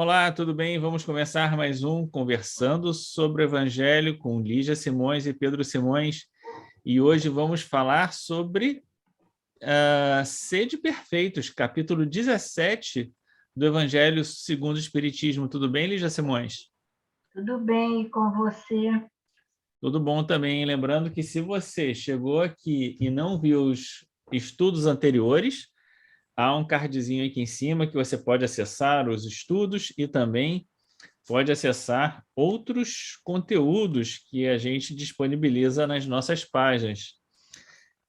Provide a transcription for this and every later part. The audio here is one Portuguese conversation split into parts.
Olá, tudo bem? Vamos começar mais um Conversando sobre o Evangelho com Lígia Simões e Pedro Simões. E hoje vamos falar sobre Sede Perfeitos, capítulo 17 do Evangelho segundo o Espiritismo. Tudo bem, Lígia Simões? Tudo bem, e com você? Tudo bom também. Lembrando que se você chegou aqui e não viu os estudos anteriores, há um cardzinho aqui em cima que você pode acessar os estudos e também pode acessar outros conteúdos que a gente disponibiliza nas nossas páginas.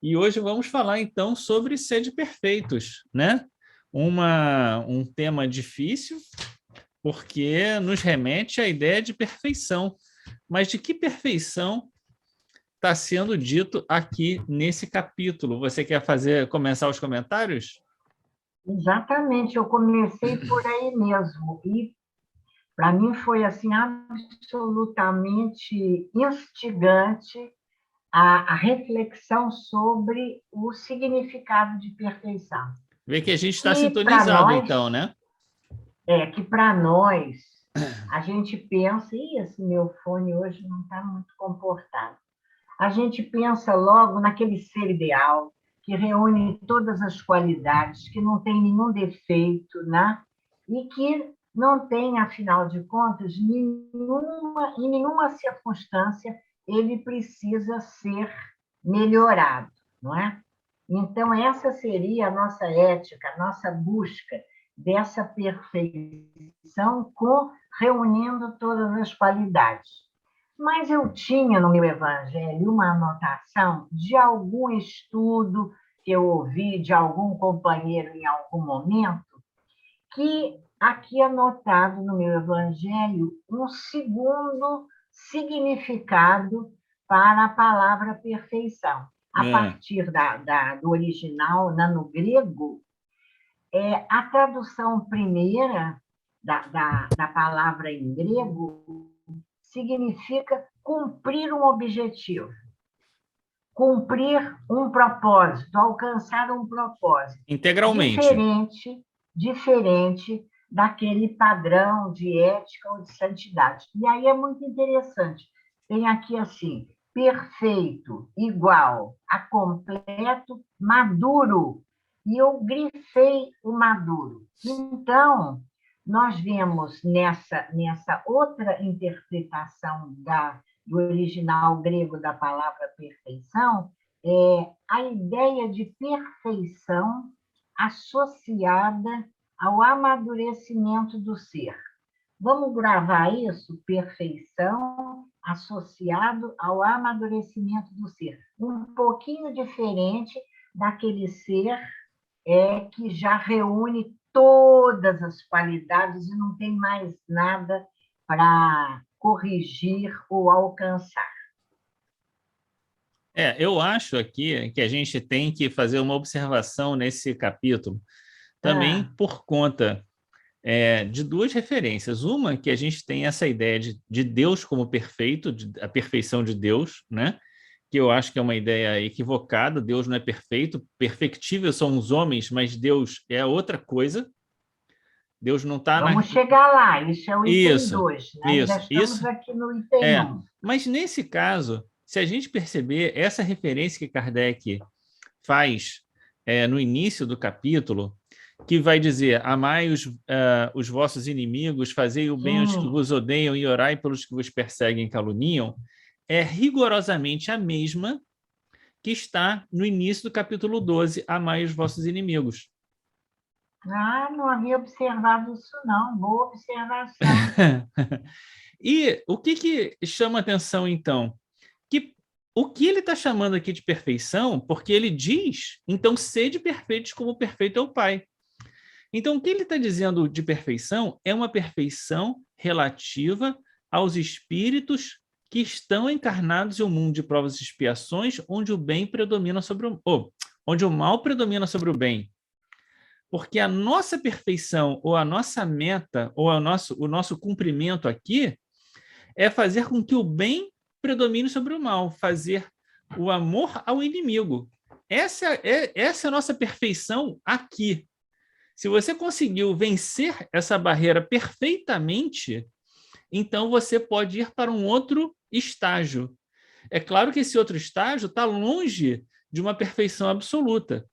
E hoje vamos falar, então, sobre Sede Perfeitos, né? Um tema difícil, porque nos remete à ideia de perfeição. Mas de que perfeição está sendo dito aqui nesse capítulo? Você quer começar os comentários? Exatamente, eu comecei por aí mesmo. E para mim foi assim absolutamente instigante a reflexão sobre o significado de perfeição. Vê que a gente está Que para sintonizado, nós, então, né? que para nós, a gente pensa, esse meu fone hoje não está muito comportado. A gente pensa logo naquele ser ideal, que reúne todas as qualidades, que não tem nenhum defeito, né? E que não tem, afinal de contas, em nenhuma circunstância ele precisa ser melhorado, não é? Então, essa seria a nossa ética, a nossa busca dessa perfeição, reunindo todas as qualidades. Mas eu tinha no meu evangelho uma anotação de algum estudo que eu ouvi de algum companheiro em algum momento, que aqui anotado no meu evangelho um segundo significado para a palavra perfeição. A partir do original, no grego, a tradução primeira da palavra em grego significa cumprir um objetivo, cumprir um propósito, alcançar um propósito. Integralmente. Diferente daquele padrão de ética ou de santidade. E aí é muito interessante. Tem aqui assim, perfeito, igual, a completo, maduro. E eu grifei o maduro. Então, nós vemos nessa outra interpretação do original grego da palavra perfeição, a ideia de perfeição associada ao amadurecimento do ser. Vamos gravar isso? Perfeição associado ao amadurecimento do ser. Um pouquinho diferente daquele ser que já reúne todas as qualidades e não tem mais nada para corrigir ou alcançar. Eu acho aqui que a gente tem que fazer uma observação nesse capítulo, também por conta de duas referências. Uma, que a gente tem essa ideia de Deus como perfeito, a perfeição de Deus, né? Que eu acho que é uma ideia equivocada. Deus não é perfeito, perfectível são os homens, mas Deus é outra coisa. Deus não está Vamos chegar lá, isso é o item 2, né? Ainda estamos isso. aqui no item 1. Mas nesse caso, se a gente perceber essa referência que Kardec faz no início do capítulo, que vai dizer: amai os vossos inimigos, fazei o bem aos que vos odeiam e orai pelos que vos perseguem e caluniam, é rigorosamente a mesma que está no início do capítulo 12, amai os vossos inimigos. Não havia observado isso, não. Boa observação. E o que chama atenção, então? Que o que ele está chamando aqui de perfeição, porque ele diz, então, sede perfeitos como perfeito é o Pai. Então, o que ele está dizendo de perfeição é uma perfeição relativa aos espíritos que estão encarnados em um mundo de provas e expiações, onde o bem predomina sobre onde o mal predomina sobre o bem. Porque a nossa perfeição, ou a nossa meta, ou o nosso cumprimento aqui, é fazer com que o bem predomine sobre o mal, fazer o amor ao inimigo. Essa é a nossa perfeição aqui. Se você conseguiu vencer essa barreira perfeitamente, então você pode ir para um outro estágio. É claro que esse outro estágio está longe de uma perfeição absoluta.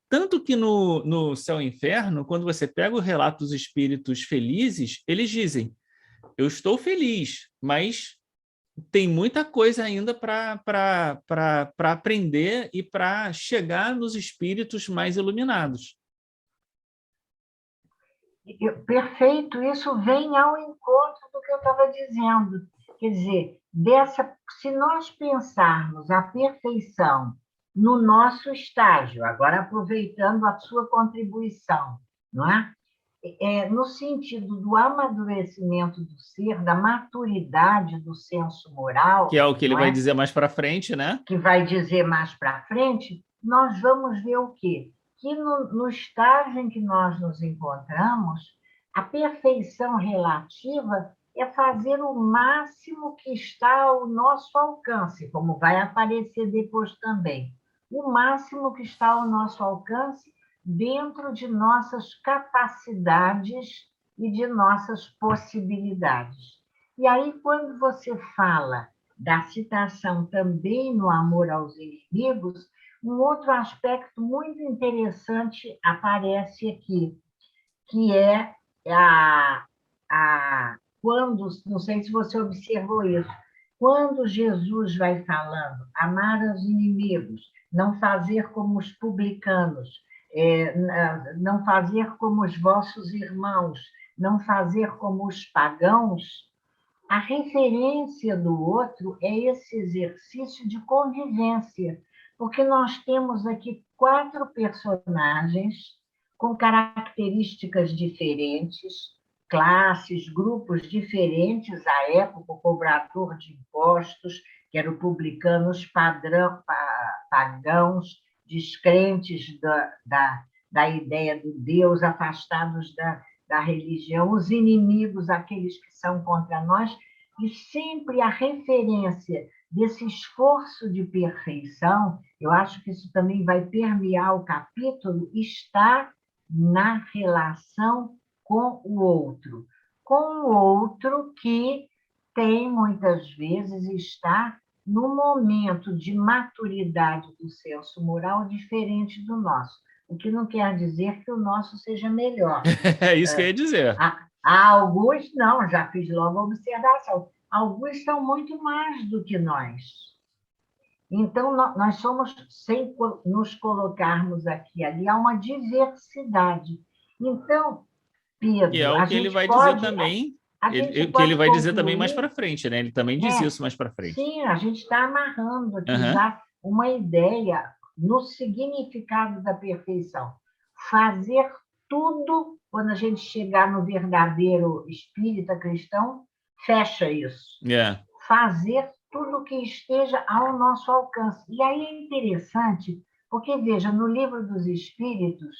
Tanto que no Céu e Inferno, quando você pega o relato dos espíritos felizes, eles dizem: eu estou feliz, mas tem muita coisa ainda para aprender e para chegar nos espíritos mais iluminados. Perfeito, isso vem ao encontro do que eu estava dizendo. Quer dizer, se nós pensarmos a perfeição no nosso estágio, agora aproveitando a sua contribuição, não é? No sentido do amadurecimento do ser, da maturidade do senso moral, Que é o que ele não vai é? dizer mais para frente, né? Que vai dizer mais para frente, nós vamos ver o quê? Que no estágio em que nós nos encontramos, a perfeição relativa é fazer o máximo que está ao nosso alcance, como vai aparecer depois também. O máximo que está ao nosso alcance dentro de nossas capacidades e de nossas possibilidades. E aí, quando você fala da citação também no Amor aos Inimigos, um outro aspecto muito interessante aparece aqui, que é quando, não sei se você observou isso, quando Jesus vai falando, amar os inimigos, não fazer como os publicanos, não fazer como os vossos irmãos, não fazer como os pagãos, a referência do outro é esse exercício de convivência, porque nós temos aqui 4 personagens com características diferentes, classes, grupos diferentes à época, o cobrador de impostos, que era o publicano, os pagãos, descrentes da ideia do Deus, afastados da religião, os inimigos, aqueles que são contra nós, e sempre a referência desse esforço de perfeição, eu acho que isso também vai permear o capítulo, está na relação com o outro que tem, muitas vezes, está no momento de maturidade do senso moral diferente do nosso. O que não quer dizer que o nosso seja melhor. É isso que eu ia dizer. Há alguns, não, já fiz logo a observação, alguns são muito mais do que nós. Então, nós somos, sem nos colocarmos aqui e ali, há uma diversidade. Então, E é Pedro, o a que ele gente vai dizer pode, também, a gente que ele pode vai dizer também mais para concluir, frente, né? Ele também diz isso mais para frente. sim, a gente está amarrando aqui Uhum. já uma ideia no significado da perfeição. Fazer tudo, quando a gente chegar no verdadeiro espírita cristão, fecha isso. Yeah. Fazer tudo que esteja ao nosso alcance. E aí é interessante, porque, veja, no Livro dos Espíritos,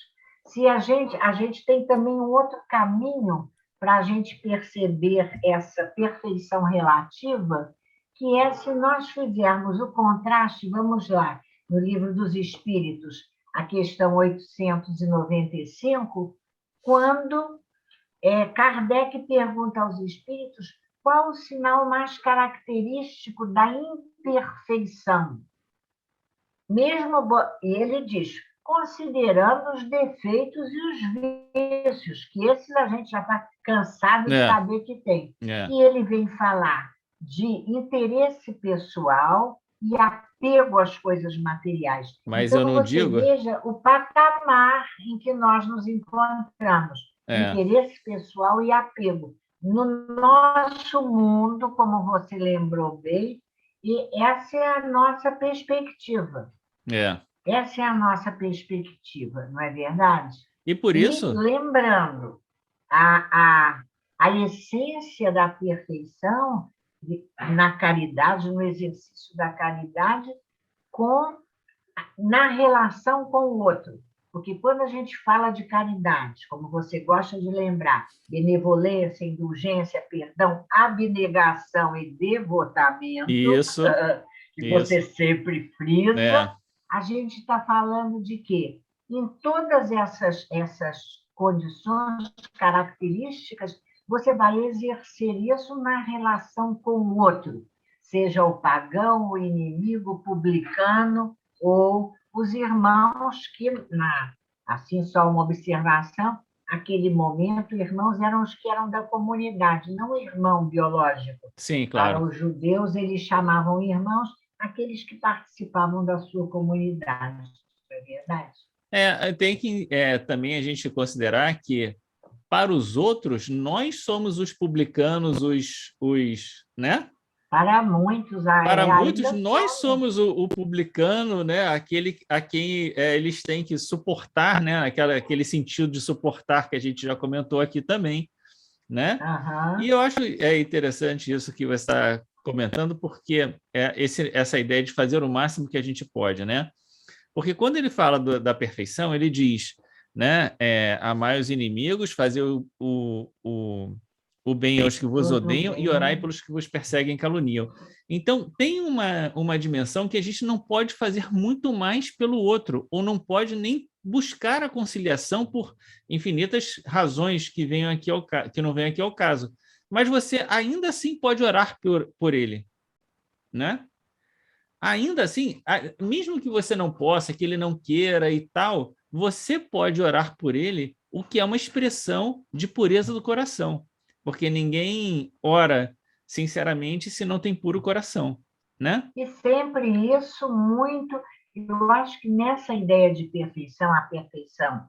se a gente tem também um outro caminho para a gente perceber essa perfeição relativa, que é se nós fizermos o contraste, vamos lá, no Livro dos Espíritos, a questão 895, quando Kardec pergunta aos espíritos qual o sinal mais característico da imperfeição. E ele diz, considerando os defeitos e os vícios, que esses a gente já está cansado de saber que tem. E ele vem falar de interesse pessoal e apego às coisas materiais. Mas então, eu não digo... veja o patamar em que nós nos encontramos. Interesse pessoal e apego. No nosso mundo, como você lembrou bem, e essa é a nossa perspectiva. Essa é a nossa perspectiva, não é verdade? E por isso... E lembrando, a essência da perfeição na caridade, no exercício da caridade, na relação com o outro. Porque quando a gente fala de caridade, como você gosta de lembrar, benevolência, indulgência, perdão, abnegação e devotamento, que você sempre frisa, a gente está falando de quê? Em todas essas condições, características, você vai exercer isso na relação com o outro, seja o pagão, o inimigo, o publicano ou os irmãos que, assim, só uma observação, naquele momento, irmãos eram os que eram da comunidade, não o irmão biológico. Sim, Para claro. os judeus, eles chamavam irmãos aqueles que participavam da sua comunidade. Não é verdade? Tem que também a gente considerar que, para os outros, nós somos os publicanos, né? Para muitos, Para muitos, ainda nós somos. somos o publicano, né? Aquele a quem eles têm que suportar, né? Aquele sentido de suportar que a gente já comentou aqui também, né? E Aham. eu acho interessante isso que você está comentando, porque essa ideia de fazer o máximo que a gente pode, né? Porque quando ele fala da perfeição, ele diz, né? Amai os inimigos, fazer o bem aos que vos Tudo odeiam e orai bem. pelos que vos perseguem e caluniam. Então, tem uma dimensão que a gente não pode fazer muito mais pelo outro, ou não pode nem buscar a conciliação por infinitas razões que que não vêm aqui ao caso. Mas você ainda assim pode orar por ele, né? Ainda assim, mesmo que você não possa, que ele não queira e tal, você pode orar por ele, o que é uma expressão de pureza do coração, porque ninguém ora sinceramente se não tem puro coração, né? E sempre isso muito. Eu acho que nessa ideia de perfeição, a perfeição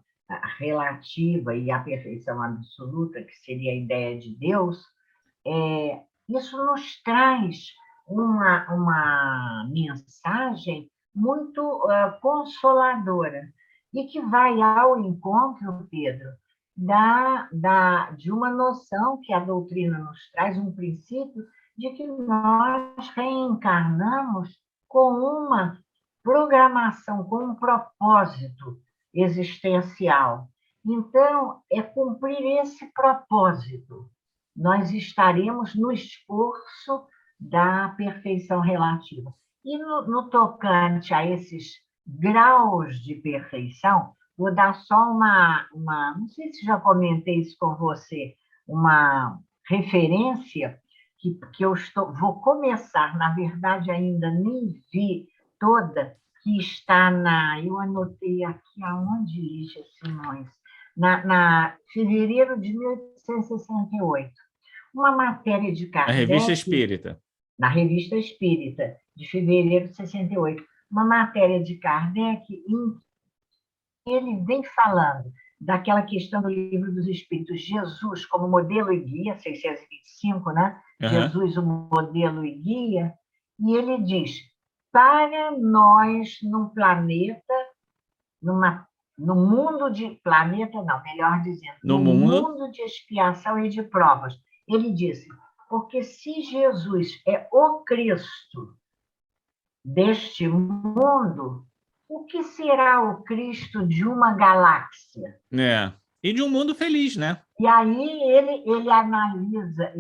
relativa e a perfeição absoluta, que seria a ideia de Deus, isso nos traz uma mensagem muito consoladora e que vai ao encontro, Pedro, de uma noção que a doutrina nos traz, um princípio de que nós reencarnamos com uma programação, com um propósito existencial. Então, é cumprir esse propósito. Nós estaremos no esforço da perfeição relativa. E no tocante a esses graus de perfeição, vou dar só não sei se já comentei isso com você, uma referência que vou começar, na verdade ainda nem vi toda, que está eu anotei aqui aonde, Lígia Simões, na fevereiro de 1868, uma matéria de A revista Kardec, Espírita. na Revista Espírita, de fevereiro de 68, uma matéria de Kardec em que ele vem falando daquela questão do Livro dos Espíritos, Jesus como modelo e guia, 625, né? Uhum. Jesus, o modelo e guia, e ele diz, para nós, num planeta, no mundo de... Planeta não, melhor dizendo, No no mundo, mundo de expiação e de provas. Ele disse, porque se Jesus é o Cristo deste mundo, o que será o Cristo de uma galáxia? né? E de um mundo feliz, né? E aí ele analisa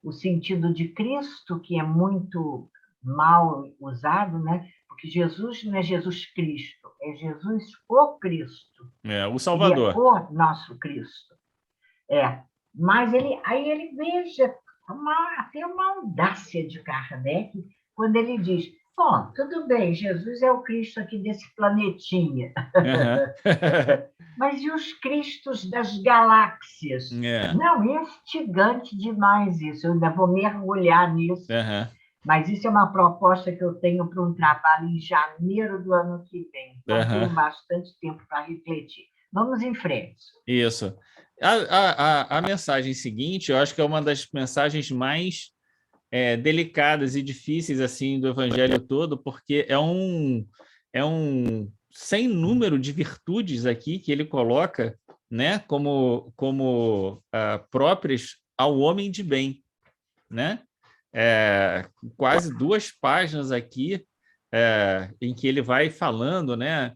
o sentido de Cristo, que é muito mal usado, né? Porque Jesus não é Jesus Cristo, é Jesus o Cristo. O Ele é Salvador. o nosso Cristo. Mas aí ele veja até uma audácia de Kardec quando ele diz, bom, tudo bem, Jesus é o Cristo aqui desse planetinha, Uhum. mas e os Cristos das galáxias? Não, é instigante demais isso, eu ainda vou mergulhar nisso, mas isso é uma proposta que eu tenho para um trabalho em janeiro do ano que vem, então tenho bastante tempo para refletir. Vamos em frente. Isso. A mensagem seguinte, eu acho que é uma das mensagens mais delicadas e difíceis assim do Evangelho todo, porque é um sem número de virtudes aqui que ele coloca, né, como próprias ao homem de bem, né? Quase 2 páginas aqui em que ele vai falando, né?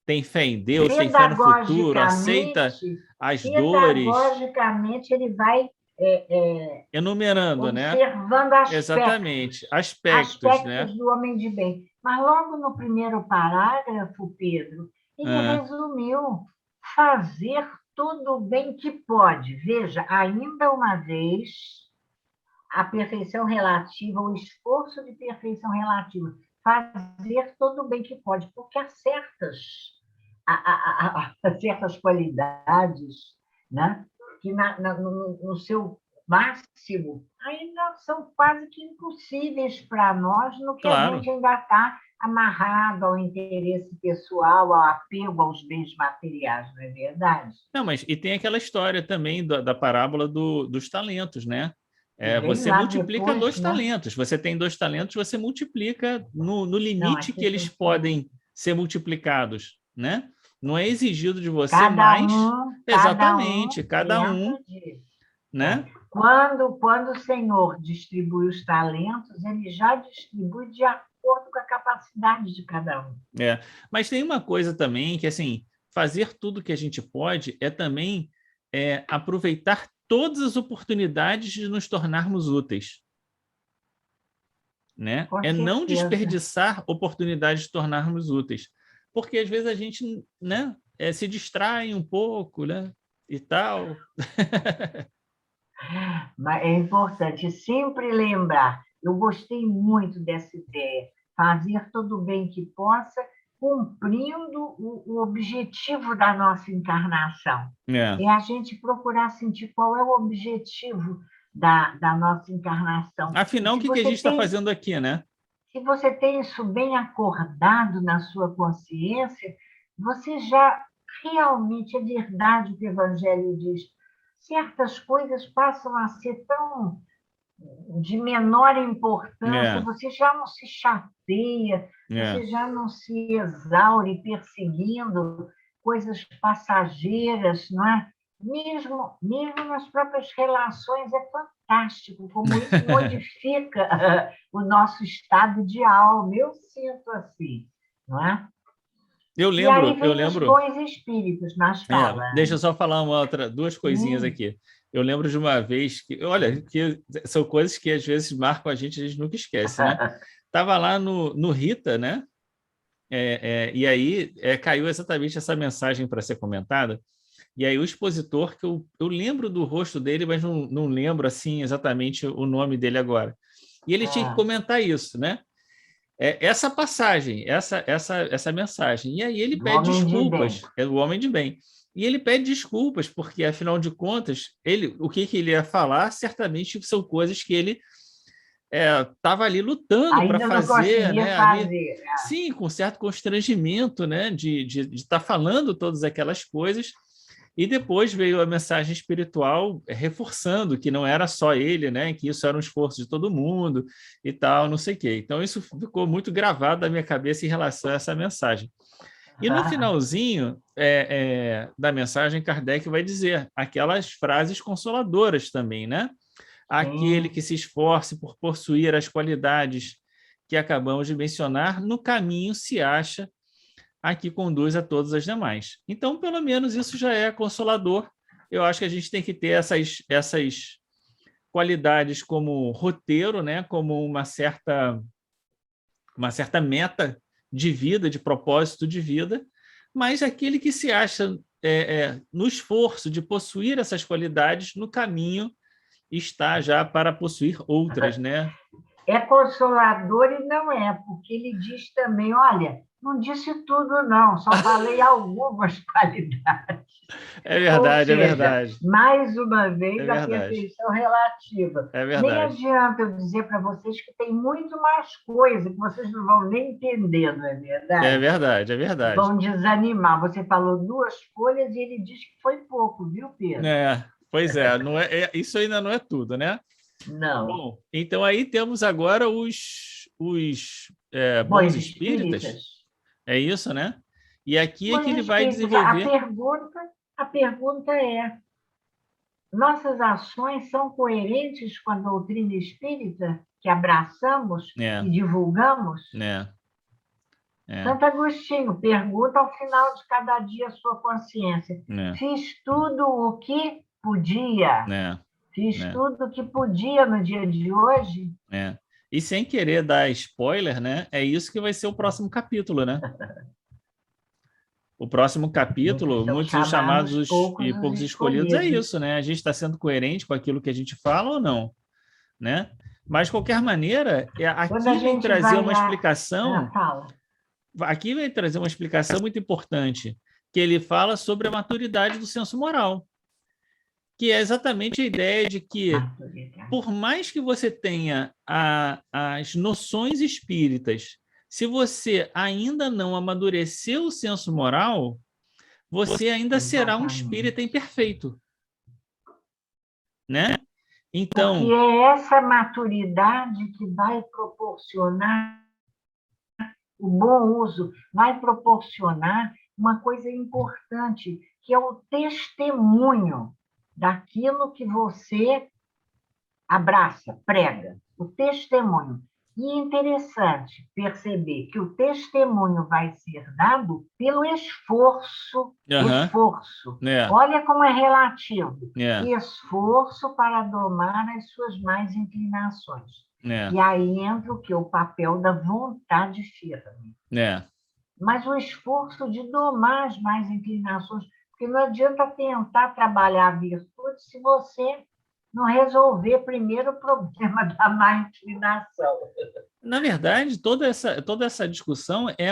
Tem fé em Deus, tem fé no futuro, aceita as dores. Pedagogicamente, ele vai Enumerando, né? observando Exatamente, aspectos, né? do homem de bem. Mas logo no primeiro parágrafo, Pedro, ele Ah, resumiu fazer tudo o bem que pode. Veja, ainda uma vez, a perfeição relativa, o esforço de perfeição relativa, fazer todo o bem que pode, porque há certas qualidades, né, que no seu máximo ainda são quase que impossíveis para nós, no que a claro. gente ainda está amarrado ao interesse pessoal, ao apego aos bens materiais, não é verdade? Não, mas e tem aquela história também da parábola dos talentos, né? E vem Você lá multiplica depois, dois né? talentos. Você tem dois talentos, você multiplica no Não, limite que aqui eles tem que podem ser multiplicados, né? Não é exigido de você cada mais, um, cada um exatamente, cada um, dentro disso. É. né? Quando o Senhor distribui os talentos, ele já distribui de acordo com a capacidade de cada um. É. Mas tem uma coisa também que, assim, fazer tudo que a gente pode é também aproveitar todas as oportunidades de nos tornarmos úteis. Né? Com É não certeza. desperdiçar oportunidades de tornarmos úteis, porque às vezes a gente, né, se distrai um pouco, né, e tal. Mas é importante sempre lembrar. Eu gostei muito dessa ideia. Fazer todo o bem que possa, cumprindo o objetivo da nossa encarnação. É. É a gente procurar sentir qual é o objetivo da nossa encarnação. E Afinal, o que que a gente está fazendo aqui, né? se você tem isso bem acordado na sua consciência, você já realmente é verdade o que o Evangelho diz. Certas coisas passam a ser tão de menor importância, É, você já não se chateia, é. você já não se exaure perseguindo coisas passageiras, não é? Mesmo nas próprias relações, é fantástico como isso modifica o nosso estado de alma. Eu sinto assim, não é? Eu E aí lembro, eu vem os lembro. bons espíritos, mas fala. Deixa eu só falar duas coisinhas Sim. aqui. Eu lembro de uma vez que, olha, que são coisas que às vezes marcam a gente nunca esquece, né? Tava lá no Rita, né? E aí caiu exatamente essa mensagem para ser comentada. E aí o expositor, que eu lembro do rosto dele, mas não lembro assim exatamente o nome dele agora. E ele tinha que Ah, comentar isso, né? Essa passagem, essa mensagem. E aí ele do pede homem de bem. desculpas, é o homem de bem. E ele pede desculpas, porque, afinal de contas, o que ele ia falar, certamente são coisas que ele estava ali lutando para Ainda não fazer, conseguia né? Ali, fazer. sim, com certo constrangimento, né? De estar falando todas aquelas coisas. E depois veio a mensagem espiritual reforçando que não era só ele, né? Que isso era um esforço de todo mundo e tal, não sei o quê. Então, isso ficou muito gravado na minha cabeça em relação a essa mensagem. E no finalzinho da mensagem, Kardec vai dizer aquelas frases consoladoras também, né? Aquele Sim. que se esforce por possuir as qualidades que acabamos de mencionar, no caminho se acha a que conduz a todas as demais. Então, pelo menos isso já é consolador. Eu acho que a gente tem que ter essas qualidades como roteiro, né? Como uma certa meta de vida, de propósito de vida, mas aquele que se acha no esforço de possuir essas qualidades, no caminho está já para possuir outras, né? É consolador e não é, porque ele diz também, olha, não disse tudo não, só falei algumas qualidades. É Ou verdade, é seja, verdade, mais uma é vez, a verdade, perfeição relativa. é Nem verdade. adianta eu dizer para vocês que tem muito mais coisa que vocês não vão nem entender, não é É verdade? verdade, é verdade. Vão desanimar. Você falou 2 folhas e ele diz que foi pouco, viu, Pedro? Pois é, não isso ainda não é tudo, né? Não. Bom, então aí temos agora os bons Bons espíritas, espíritas? é isso, né? E aqui é que Bons ele vai espíritas. A desenvolver. pergunta, a pergunta é: nossas ações são coerentes com a doutrina espírita que abraçamos É, e divulgamos? né, é, Santo Agostinho pergunta ao final de cada dia a sua consciência: né, fiz tudo o que podia? né, Fiz né, tudo o que podia no dia de hoje? né. E sem querer dar spoiler, né? É isso que vai ser o próximo capítulo, né? O próximo capítulo, São muitos dos chamados poucos e os poucos escolhidos, é escolhidos. isso, né? A gente está sendo coerente com aquilo que a gente fala ou não, né? Mas, de qualquer maneira, Quando a aqui vem gente trazer vai uma lá... explicação, fala. aqui vem trazer uma explicação muito importante, que ele fala sobre a maturidade do senso moral, que é exatamente a ideia de que, por mais que você tenha as noções espíritas, se você ainda não amadureceu o senso moral, você ainda será um espírita imperfeito, né? Então, porque é essa maturidade que vai proporcionar o bom uso, vai proporcionar uma coisa importante, que é o testemunho daquilo que você abraça, prega, o testemunho. E é interessante perceber que o testemunho vai ser dado pelo esforço, esforço. Olha como é relativo. Esforço para domar as suas más inclinações. E aí entra o que? O papel da vontade firme. Mas o esforço de domar as más inclinações, porque não adianta tentar trabalhar a virtude se você não resolver primeiro o problema da má inclinação. Na verdade, toda essa discussão é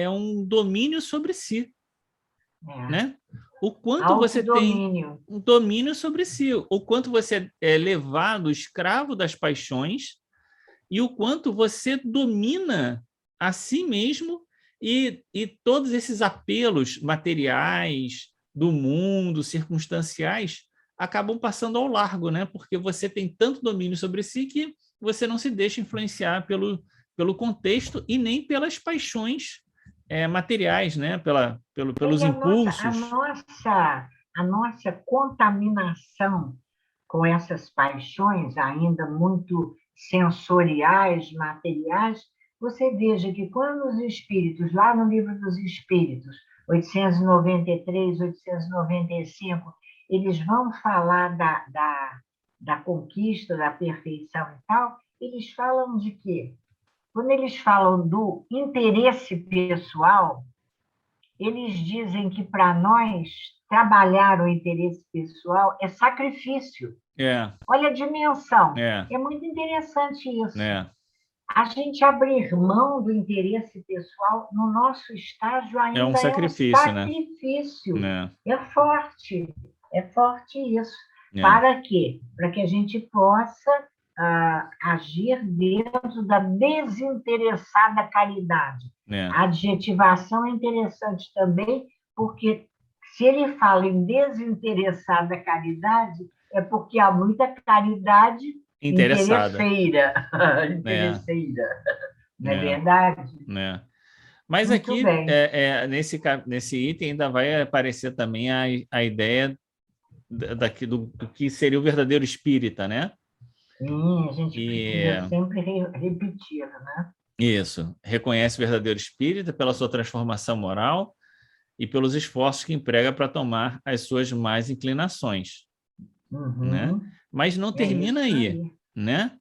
um domínio sobre si, né? O quanto você tem um domínio sobre si, o quanto você é levado escravo das paixões e o quanto você domina a si mesmo e todos esses apelos materiais do mundo, circunstanciais, acabam passando ao largo, né? Porque você tem tanto domínio sobre si que você não se deixa influenciar pelo contexto e nem pelas paixões materiais, né? Pelos impulsos. A nossa contaminação com essas paixões ainda muito sensoriais, materiais, você veja que quando os espíritos, lá no Livro dos Espíritos, 893, 895, eles vão falar da conquista, da perfeição e tal, eles falam de quê? Quando eles falam do interesse pessoal, eles dizem que para nós trabalhar o interesse pessoal é sacrifício. Olha a dimensão. É muito interessante isso. A gente abrir mão do interesse pessoal no nosso estágio ainda é um sacrifício, né? É forte isso. Para quê? Para que a gente possa agir dentro da desinteressada caridade. A adjetivação é interessante também, porque se ele fala em desinteressada caridade, é porque há muita caridade interesseira. Não é verdade? Mas muito aqui, nesse item, ainda vai aparecer também a ideia do que seria o verdadeiro espírita, né? Sim, a gente precisa sempre repetir, né? Isso. Reconhece o verdadeiro espírita pela sua transformação moral e pelos esforços que emprega para tomar as suas más inclinações. Né? Mas não termina aí, né?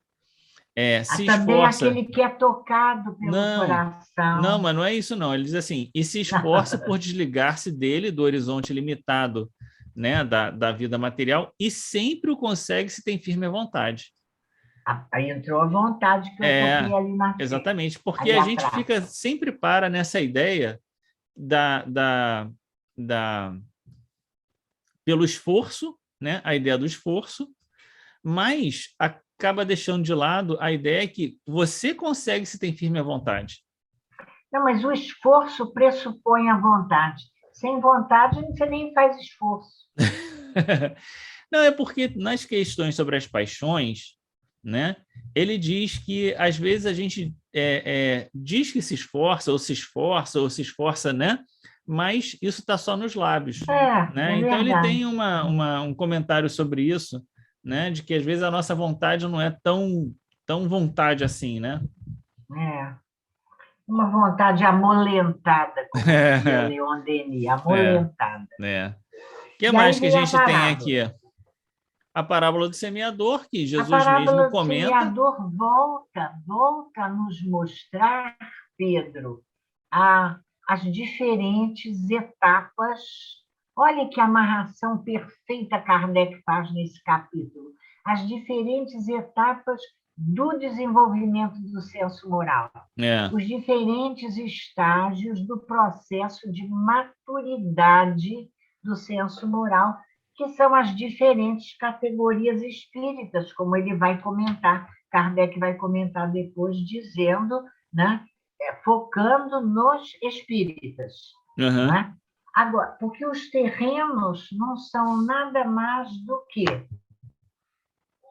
Se também esforça... aquele que é tocado pelo coração. Não, mas não é isso não. Ele diz assim, e se esforça por desligar-se dele, do horizonte limitado, né, da vida material, e sempre o consegue se tem firme vontade. Aí entrou a vontade que eu toquei ali na frente. Exatamente, porque a gente fica sempre nessa ideia pelo esforço, né, a ideia do esforço, mas acaba deixando de lado a ideia que você consegue se tem firme vontade. Não, mas o esforço pressupõe a vontade. Sem vontade, você nem faz esforço. Não, é porque nas questões sobre as paixões, né, ele diz que, às vezes, a gente diz que se esforça, ou se esforça, né, mas isso está só nos lábios. Né? Então, ele tem um comentário sobre isso, né, de que, às vezes, a nossa vontade não é tão vontade assim, né? Uma vontade amolentada, como dizia Leon Denis, amolentada. O que mais que a gente tem aqui? A parábola do semeador, que A Jesus mesmo parábola do comenta. semeador volta a nos mostrar, Pedro, as diferentes etapas. Olha que amarração perfeita Kardec faz nesse capítulo. As diferentes etapas do desenvolvimento do senso moral. Os diferentes estágios do processo de maturidade do senso moral, que são as diferentes categorias espíritas, como ele vai comentar, Kardec vai comentar depois, dizendo, né, focando nos espíritas. Uhum. Né? Agora, porque os terrenos não são nada mais do que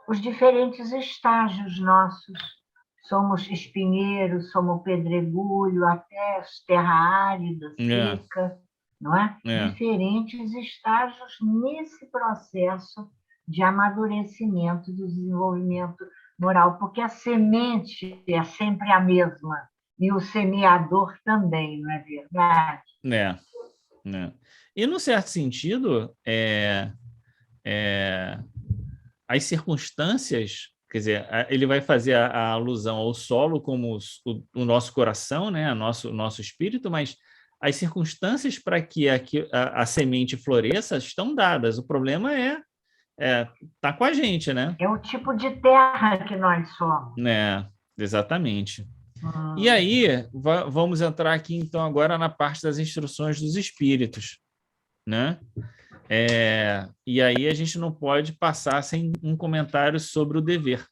os diferentes estágios nossos. Somos espinheiro, somos pedregulho, até terra árida, seca, não é? Diferentes estágios nesse processo de amadurecimento do desenvolvimento moral, porque a semente é sempre a mesma, e o semeador também, não é verdade? E, num certo sentido, as circunstâncias, quer dizer, ele vai fazer a alusão ao solo como o nosso coração, né? o nosso espírito, mas as circunstâncias para que a semente floresça estão dadas. O problema tá com a gente, né? É o tipo de terra que nós somos. Exatamente. E aí, vamos entrar aqui, então, agora na parte das instruções dos espíritos, né? E aí a gente não pode passar sem um comentário sobre o dever.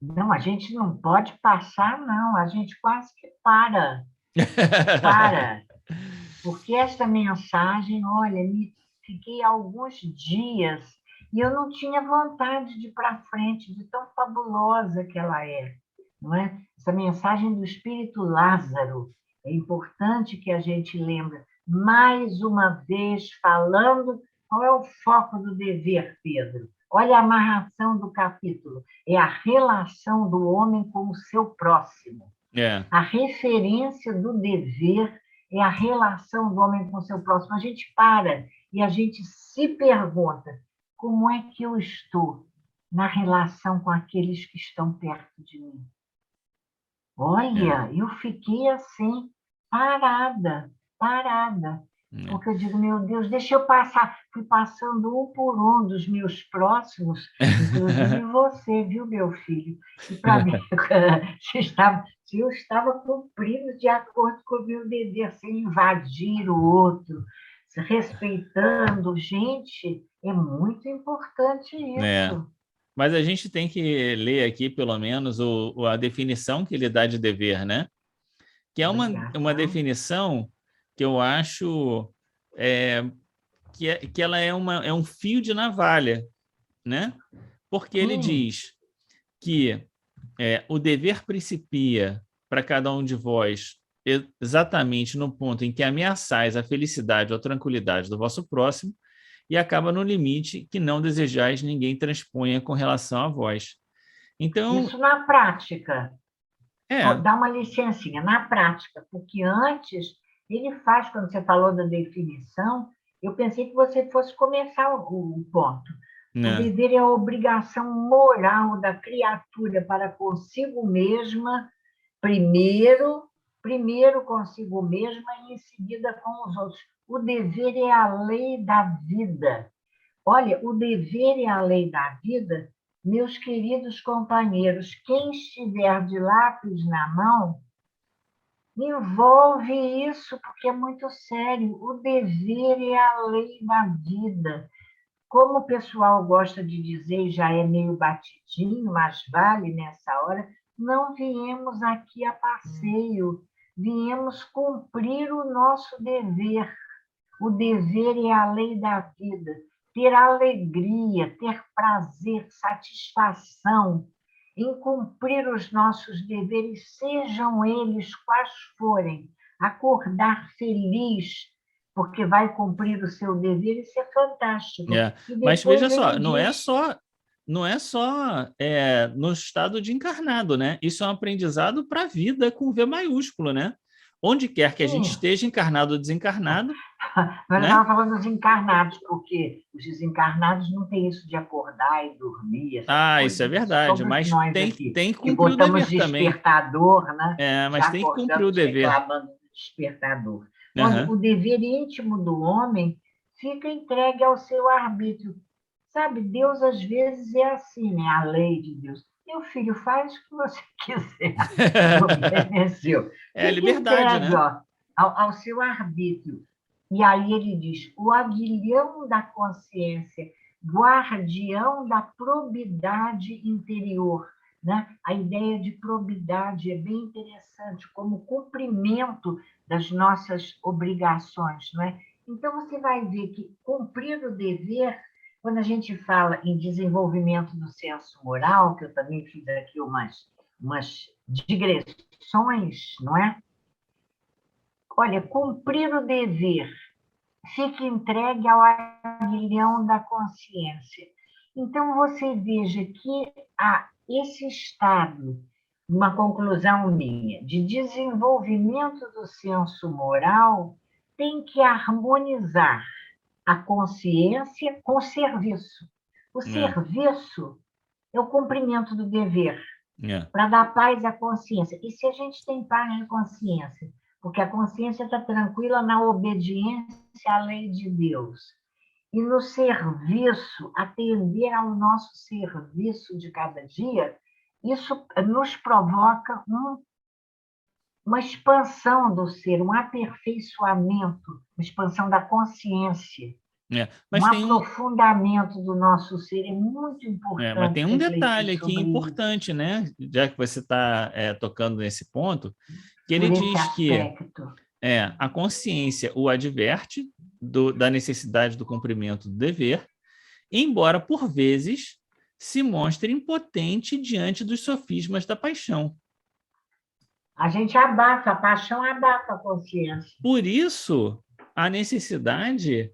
Não, a gente não pode passar, não. A gente quase que para. Porque essa mensagem, olha, fiquei alguns dias e eu não tinha vontade de ir para frente, de tão fabulosa que ela é. Não é? Essa mensagem do Espírito Lázaro, é importante que a gente lembre, mais uma vez, falando qual é o foco do dever, Pedro. Olha a amarração do capítulo. É a relação do homem com o seu próximo. A referência do dever é a relação do homem com o seu próximo. A gente para e a gente se pergunta, como é que eu estou na relação com aqueles que estão perto de mim? Olha, eu fiquei assim, parada. Porque eu digo, meu Deus, deixa eu passar. Fui passando um por um dos meus próximos, inclusive você, viu, meu filho? E para ver se eu estava cumprindo de acordo com o meu dever, sem invadir o outro, se respeitando. Gente, é muito importante isso. Mas a gente tem que ler aqui, pelo menos, a definição que ele dá de dever, né? Que é uma definição que eu acho que ela é um fio de navalha, né? Porque ele diz que o dever principia para cada um de vós exatamente no ponto em que ameaçais a felicidade ou a tranquilidade do vosso próximo e acaba no limite que não desejais ninguém transponha com relação a vós. Então, isso na prática. Dá uma licencinha, na prática, porque antes ele faz, quando você falou da definição, eu pensei que você fosse começar o ponto. O dever é a obrigação moral da criatura para consigo mesma, primeiro consigo mesma e em seguida com os outros. O dever é a lei da vida. Olha, o dever é a lei da vida, meus queridos companheiros, quem estiver de lápis na mão, envolve isso, porque é muito sério. O dever é a lei da vida. Como o pessoal gosta de dizer, já é meio batidinho, mas vale nessa hora, não viemos aqui a passeio, viemos cumprir o nosso dever. O dever é a lei da vida. Ter alegria, ter prazer, satisfação em cumprir os nossos deveres, sejam eles quais forem, acordar feliz, porque vai cumprir o seu dever, isso é fantástico. Mas veja só, não é só no estado de encarnado, né? Isso é um aprendizado para a vida com V maiúsculo, né? Onde quer que a gente esteja, encarnado ou desencarnado, Mas eu né? estava falando dos encarnados, porque os desencarnados não têm isso de acordar e dormir, essas Ah, isso é coisas. Isso verdade, somos mas nós tem, aqui, tem que que cumprir o botamos dever também. despertador, né? É, mas Já tem que cumprir o acordamos dever. reclamando do despertador. Olha, Aham. o dever íntimo do homem fica entregue ao seu arbítrio. Sabe, Deus às vezes é assim, né? A lei de Deus. Meu filho, faz o que você quiser. Obedeceu. É a Fica liberdade, entregue, né? ó, ao seu arbítrio. E aí ele diz: o aguilhão da consciência, guardião da probidade interior. Né? A ideia de probidade é bem interessante, como cumprimento das nossas obrigações. Não é? Então, você vai ver que cumprir o dever, quando a gente fala em desenvolvimento do senso moral, que eu também fiz aqui umas digressões, não é? Olha, cumprir o dever fica entregue ao aguilhão da consciência. Então, você veja que esse estado, uma conclusão minha, de desenvolvimento do senso moral, tem que harmonizar a consciência com o serviço. O É, serviço é o cumprimento do dever, é, para dar paz à consciência. E se a gente tem paz de consciência? Porque a consciência está tranquila na obediência à lei de Deus. E no serviço, atender ao nosso serviço de cada dia, isso nos provoca uma expansão do ser, um aperfeiçoamento, uma expansão da consciência, é. um aprofundamento do nosso ser. É muito Mas importante tem um refletir detalhe aqui sobre isso, importante, né? Já que você está tocando nesse ponto, que ele por esse diz que aspecto. a consciência o adverte da necessidade do cumprimento do dever, embora, por vezes, se mostre impotente diante dos sofismas da paixão. A gente abafa, a paixão abafa a consciência. Por isso, a necessidade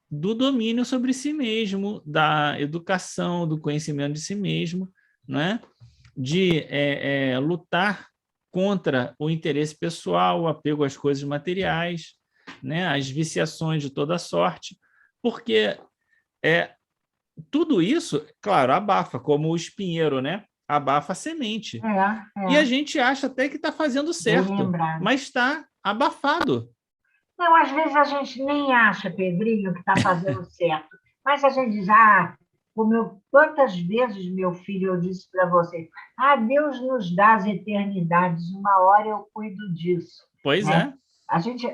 do domínio sobre si mesmo, da educação, do conhecimento de si mesmo, né? De lutar contra o interesse pessoal, o apego às coisas materiais, né? As viciações de toda sorte, porque tudo isso, claro, abafa, como o espinheiro, né? Abafa a semente. E a gente acha até que está fazendo Bem certo, lembrado. mas está abafado. Não, às vezes a gente nem acha, Pedrinho, que está fazendo certo, mas a gente diz, quantas vezes, meu filho, eu disse para você, Deus nos dá as eternidades, uma hora eu cuido disso, Pois né? é, A gente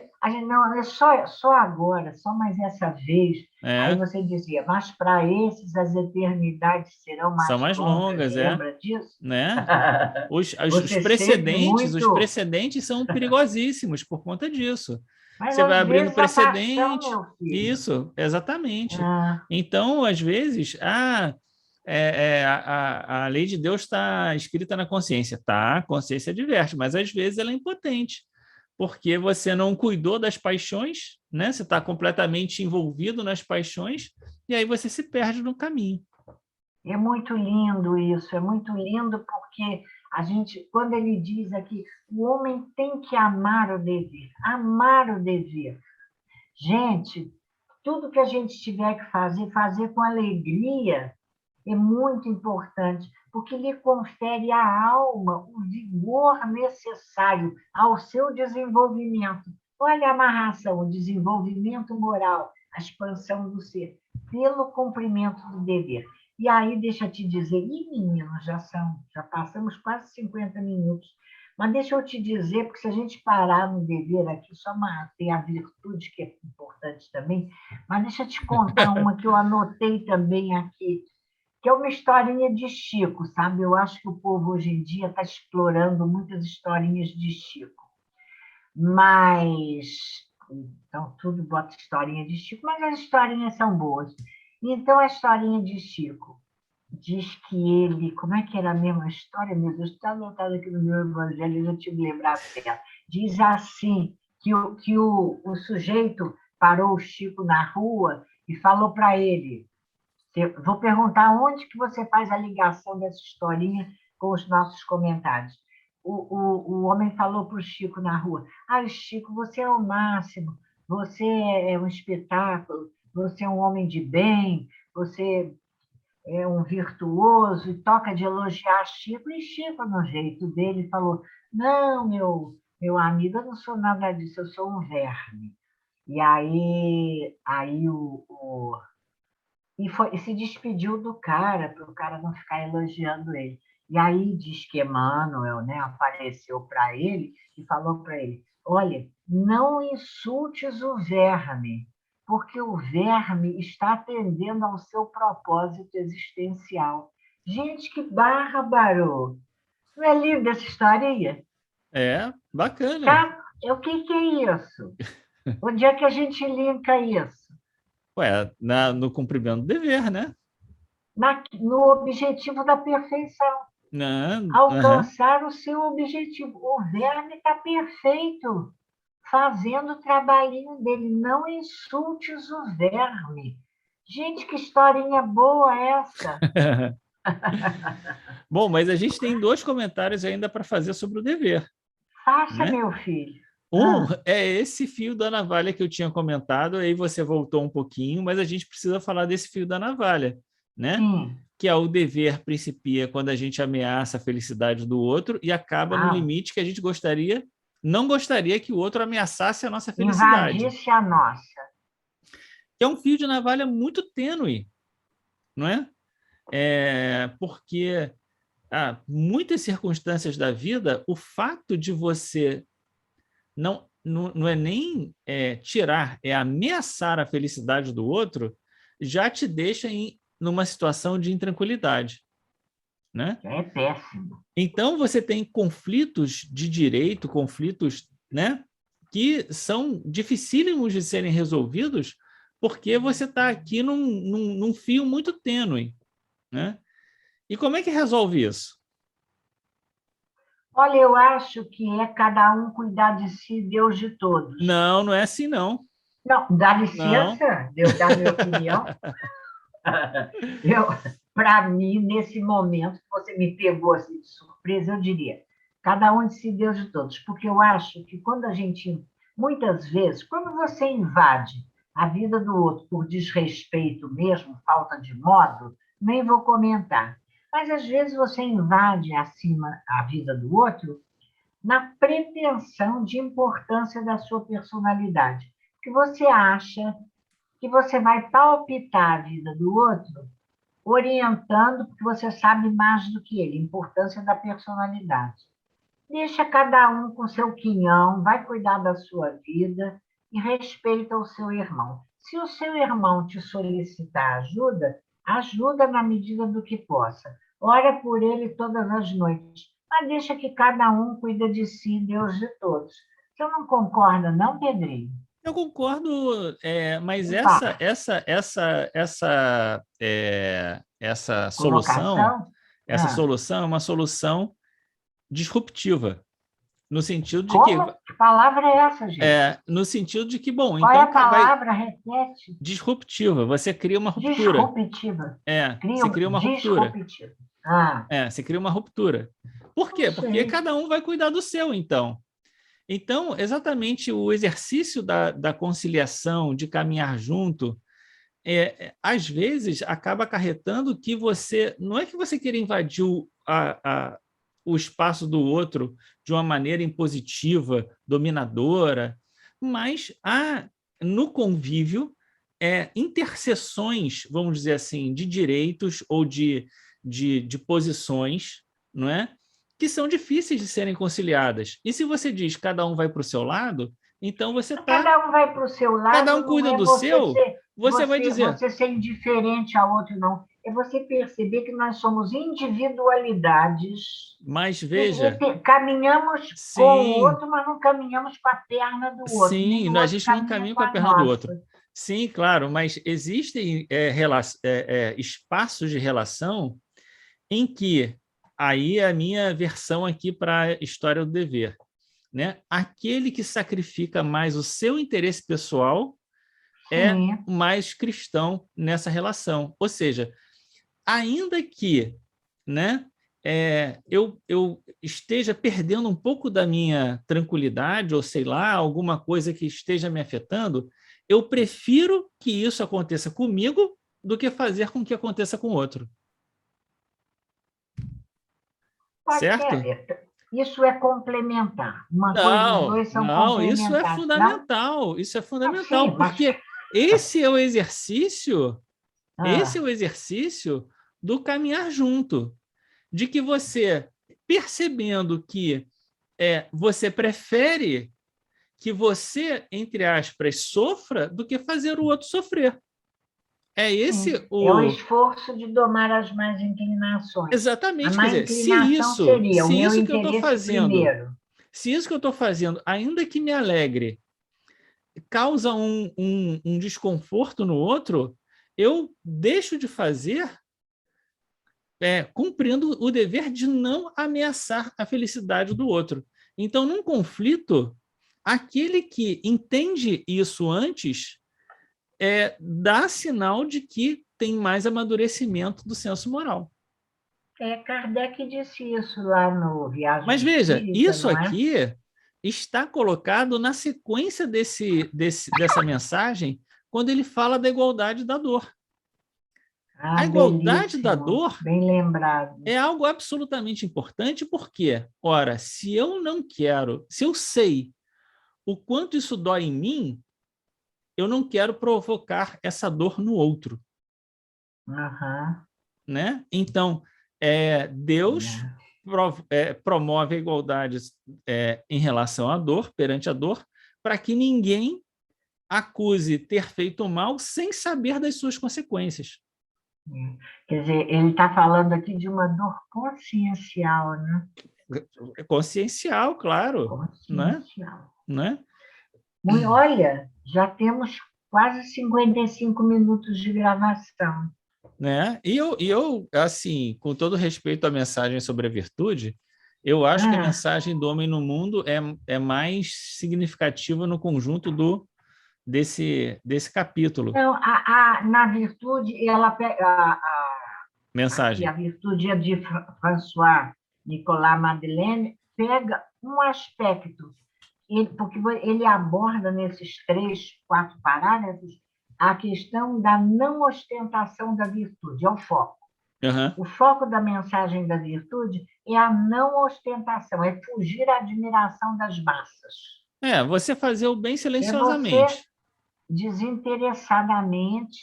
não, é só agora, só mais essa vez. Aí é. você dizia, mas para esses as eternidades serão São mais mais longas, longas, lembra disso? né? Os Você sempre precedentes, os muito. precedentes são perigosíssimos por conta disso. Mas Você vai às abrindo vezes a paixão, precedente, meu filho. isso, exatamente. Ah, Então, às vezes, a lei de Deus está escrita na consciência. Tá, a consciência adverte, mas às vezes ela é impotente, porque você não cuidou das paixões, né? Você está completamente envolvido nas paixões, e aí você se perde no caminho. é muito lindo isso, é muito lindo porque a gente, quando ele diz aqui, o homem tem que amar o dever, amar o dever. Gente, tudo que a gente tiver que fazer, fazer com alegria, é muito importante, porque lhe confere à alma o vigor necessário ao seu desenvolvimento. Olha a amarração, o desenvolvimento moral, a expansão do ser, pelo cumprimento do dever. E aí, deixa eu te dizer, meninos, já passamos quase 50 minutos, mas deixa eu te dizer, porque se a gente parar no dever aqui, tem a virtude que é importante também, mas deixa eu te contar uma que eu anotei também aqui, que é uma historinha de Chico, sabe? Eu acho que o povo hoje em dia está explorando muitas historinhas de Chico. Mas, então, tudo bota historinha de Chico, mas as historinhas são boas. Então, a historinha de Chico diz que ele, como é que era a mesma história? Meu Deus, está anotado aqui no meu evangelho, eu já tive que lembrar dela. Diz assim, que o sujeito parou o Chico na rua e falou para ele, vou perguntar onde que você faz a ligação dessa historinha com os nossos comentários. O homem falou para o Chico na rua, Chico, você é o máximo, você é um espetáculo, você é um homem de bem, você é um virtuoso, e toca de elogiar Chico, e Chico, no jeito dele, falou, não, meu amigo, eu não sou nada disso, eu sou um verme. E aí e se despediu do cara, para o cara não ficar elogiando ele. E aí diz que Emmanuel, né, apareceu para ele e falou para ele: olha, não insultes o verme, porque o verme está atendendo ao seu propósito existencial. Gente, que bárbaro! Não é linda essa historinha? É, bacana. Tá? O que é isso? Onde é que a gente linka isso? Ué, no cumprimento do dever, né? No objetivo da perfeição. Não, aham. Alcançar o seu objetivo. O verme está perfeito, fazendo o trabalhinho dele. Não insultes o verme. Gente, que historinha boa essa! Bom, mas a gente tem 2 comentários ainda para fazer sobre o dever, Faça, né? meu filho. Um é esse fio da navalha que eu tinha comentado, aí você voltou um pouquinho, mas a gente precisa falar desse fio da navalha, né? Sim. Que é o dever principia quando a gente ameaça a felicidade do outro e acaba no Ah, limite que a gente não gostaria que o outro ameaçasse a nossa felicidade. invadisse a nossa. Que é um fio de navalha muito tênue, não é? Porque muitas circunstâncias da vida, o fato de você não é nem tirar, é ameaçar a felicidade do outro, já te deixa numa situação de intranquilidade, né? É péssimo. Então, você tem conflitos de direito, conflitos, né, que são dificílimos de serem resolvidos porque você está aqui num fio muito tênue, né? E como é que resolve isso? Olha, eu acho que é cada um cuidar de si, Deus de todos. Não, não é assim, não. Não, dá Não. licença, Deus dá minha opinião. Para mim, nesse momento que você me pegou assim, de surpresa, eu diria, cada um de si, Deus de todos, porque eu acho que quando a gente, muitas vezes, quando você invade a vida do outro por desrespeito mesmo, falta de modo, nem vou comentar, mas às vezes você invade acima a vida do outro na pretensão de importância da sua personalidade, que você acha que você vai palpitar a vida do outro orientando, porque você sabe mais do que ele, a importância da personalidade. Deixa cada um com seu quinhão, vai cuidar da sua vida e respeita o seu irmão. Se o seu irmão te solicitar ajuda, ajuda na medida do que possa. Ora por ele todas as noites, mas deixa que cada um cuida de si, Deus de todos. Você não concorda, não, Pedrinho? Eu concordo, mas Fala. essa solução, Colocação? essa Ah. solução é uma solução disruptiva, no sentido de que, Como? Que palavra é essa, gente? bom, Qual é então a vai palavra? Repete. disruptiva, você cria uma ruptura. Disruptiva. Você cria uma ruptura. Disruptiva. Ah, Você cria uma ruptura. Por não quê? Porque sei. cada um vai cuidar do seu, então. Então, exatamente o exercício da conciliação, de caminhar junto, às vezes acaba acarretando que não é que você queira invadir o espaço do outro de uma maneira impositiva, dominadora, mas há no convívio interseções, vamos dizer assim, de direitos ou de posições, não é? Que são difíceis de serem conciliadas. E se você diz que cada um vai para o seu lado, então você está. Cada um vai para o seu Cada lado, um não cuida é do seu, você vai você, dizer, você ser indiferente ao outro, não. É você perceber que nós somos individualidades mas veja, e caminhamos com o sim, outro, mas não caminhamos com a perna do outro, nem sim, o a outro gente não caminha caminha com com a a perna do outro. nossa. Sim, claro, mas existem espaços de relação em que, aí é a minha versão aqui para a história do dever, né? Aquele que sacrifica mais o seu interesse pessoal é Sim, mais cristão nessa relação. Ou seja, ainda que, né, eu esteja perdendo um pouco da minha tranquilidade, ou sei lá, alguma coisa que esteja me afetando, eu prefiro que isso aconteça comigo do que fazer com que aconteça com outro. Pode Certo? ser. Isso é complementar. Uma coisa, os Não, dois são não, complementares, não? isso é Ah, sim, fundamental, mas porque esse é o exercício, esse é ah, o exercício do caminhar junto, de que você, percebendo que você prefere que você, entre aspas, sofra do que fazer o outro sofrer. É sim, esse é o o... esforço de domar as más inclinações. A Exatamente, quer má dizer, inclinação seria o se meu isso que eu estou interesse fazendo, primeiro. se isso que eu estou fazendo, ainda que me alegre, causa um desconforto no outro, eu deixo de fazer cumprindo o dever de não ameaçar a felicidade do outro. Então, num conflito, aquele que entende isso antes dá sinal de que tem mais amadurecimento do senso moral. Kardec disse isso lá no Mas Viagem veja, Espírita, isso não é? aqui está colocado na sequência dessa mensagem, quando ele fala da igualdade da dor. Ah, A igualdade da belíssimo, dor bem lembrado. é algo absolutamente importante, porque, ora, se eu não quero, se eu sei o quanto isso dói em mim, eu não quero provocar essa dor no outro, Aham, né? Então, Deus né? promove a igualdade em relação à dor, perante a dor, para que ninguém acuse ter feito mal sem saber das suas consequências. Quer dizer, ele está falando aqui de uma dor consciencial, né? Consciencial, claro, né? Consciencial. Né? Olha, já temos quase 55 minutos de gravação. Né? E eu, assim, com todo respeito à mensagem sobre a virtude, eu acho que a Ah, mensagem do homem no mundo é mais significativa no conjunto desse capítulo. então, na virtude, ela pega, aqui, a Mensagem. virtude é de François Nicolas Madeleine, pega um aspecto, porque ele aborda nesses 3, 4 parágrafos a questão da não ostentação da virtude, é o foco. Uhum. O foco da mensagem da virtude é a não ostentação, é fugir à admiração das massas. Você fazer o bem É você silenciosamente. desinteressadamente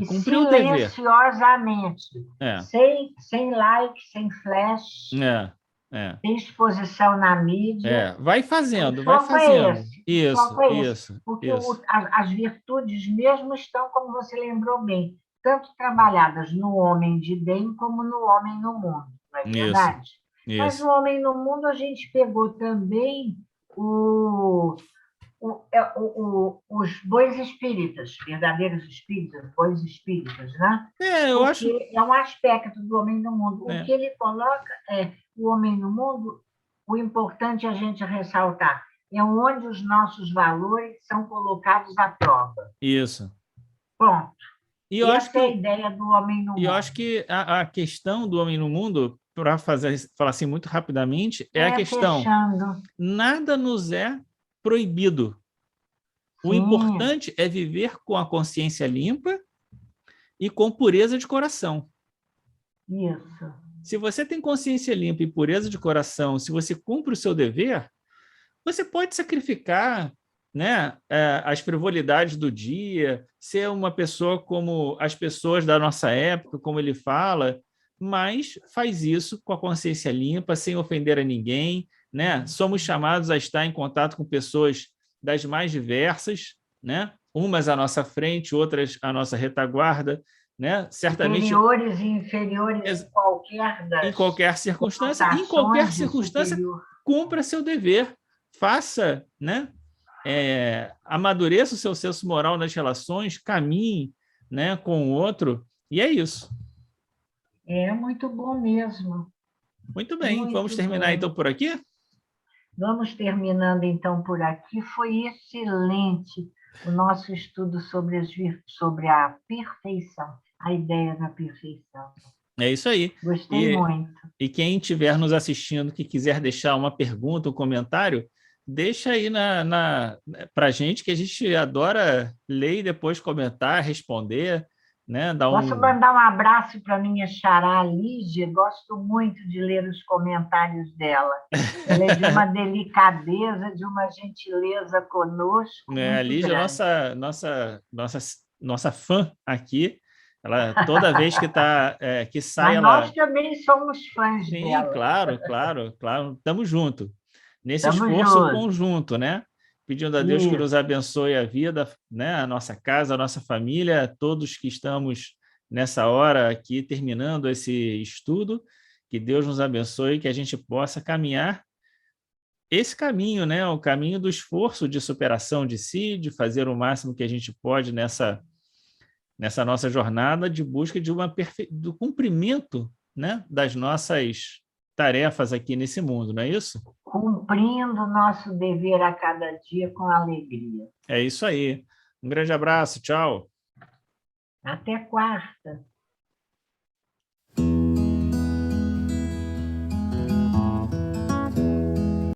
e Cumprir o dever. silenciosamente, É, sem like, sem flash, é, é. sem exposição na mídia. Vai O fazendo, vai foco é fazendo. esse, o Isso, foco é esse, isso, porque isso. as virtudes mesmo estão, como você lembrou bem, tanto trabalhadas no homem de bem como no homem no mundo, não é Isso, verdade? Mas no isso. homem no mundo a gente pegou também os bons espíritas, verdadeiros espíritas, bons espíritas, né? Eu acho. Porque é um aspecto do homem no mundo. O que É, ele coloca é o homem no mundo, o importante é a gente ressaltar, é onde os nossos valores são colocados à prova. isso. Pronto. E eu acho Essa que, é a ideia do homem no eu acho mundo. que a questão do homem no mundo, para falar assim muito rapidamente, é a questão: Fechando. nada nos é proibido. O Sim, importante é viver com a consciência limpa e com pureza de coração. isso. Se você tem consciência limpa e pureza de coração, se você cumpre o seu dever, você pode sacrificar, né, as frivolidades do dia, ser uma pessoa como as pessoas da nossa época, como ele fala, mas faz isso com a consciência limpa, sem ofender a ninguém, né? Somos chamados a estar em contato com pessoas das mais diversas, né? Umas à nossa frente, outras à nossa retaguarda, né? Certamente Superiores e inferiores em qualquer em das qualquer circunstância, conotações de superior. cumpra seu dever, faça, né? Amadureça o seu senso moral nas relações, caminhe, né, com o outro, e é isso. É muito bom mesmo, Muito bem, vamos muito terminar bom. então por aqui? Vamos terminando então por aqui. Foi excelente o nosso estudo sobre a perfeição, a ideia da perfeição. É isso aí. Gostei muito. E quem estiver nos assistindo que quiser deixar uma pergunta, um comentário, deixa aí para a gente, que a gente adora ler e depois comentar, responder, né? Posso mandar um abraço para minha xará Lígia? Gosto muito de ler os comentários dela. Ela é de uma delicadeza, de uma gentileza conosco A muito Lígia, grande. nossa fã aqui, ela toda vez que sai, Mas nós ela... também somos fãs Sim, dela. claro, claro, claro, estamos juntos. Nesse Estamos esforço juntos. conjunto, né? Pedindo a Deus que Isso. nos abençoe a vida, né? A nossa casa, a nossa família, todos que estamos nessa hora aqui terminando esse estudo, que Deus nos abençoe, que a gente possa caminhar esse caminho, né? O caminho do esforço de superação de si, de fazer o máximo que a gente pode nessa nossa jornada de busca de do cumprimento, né? Das nossas tarefas aqui nesse mundo, não é isso? Cumprindo o nosso dever a cada dia com alegria. É isso aí. Um grande abraço, tchau. Até quarta.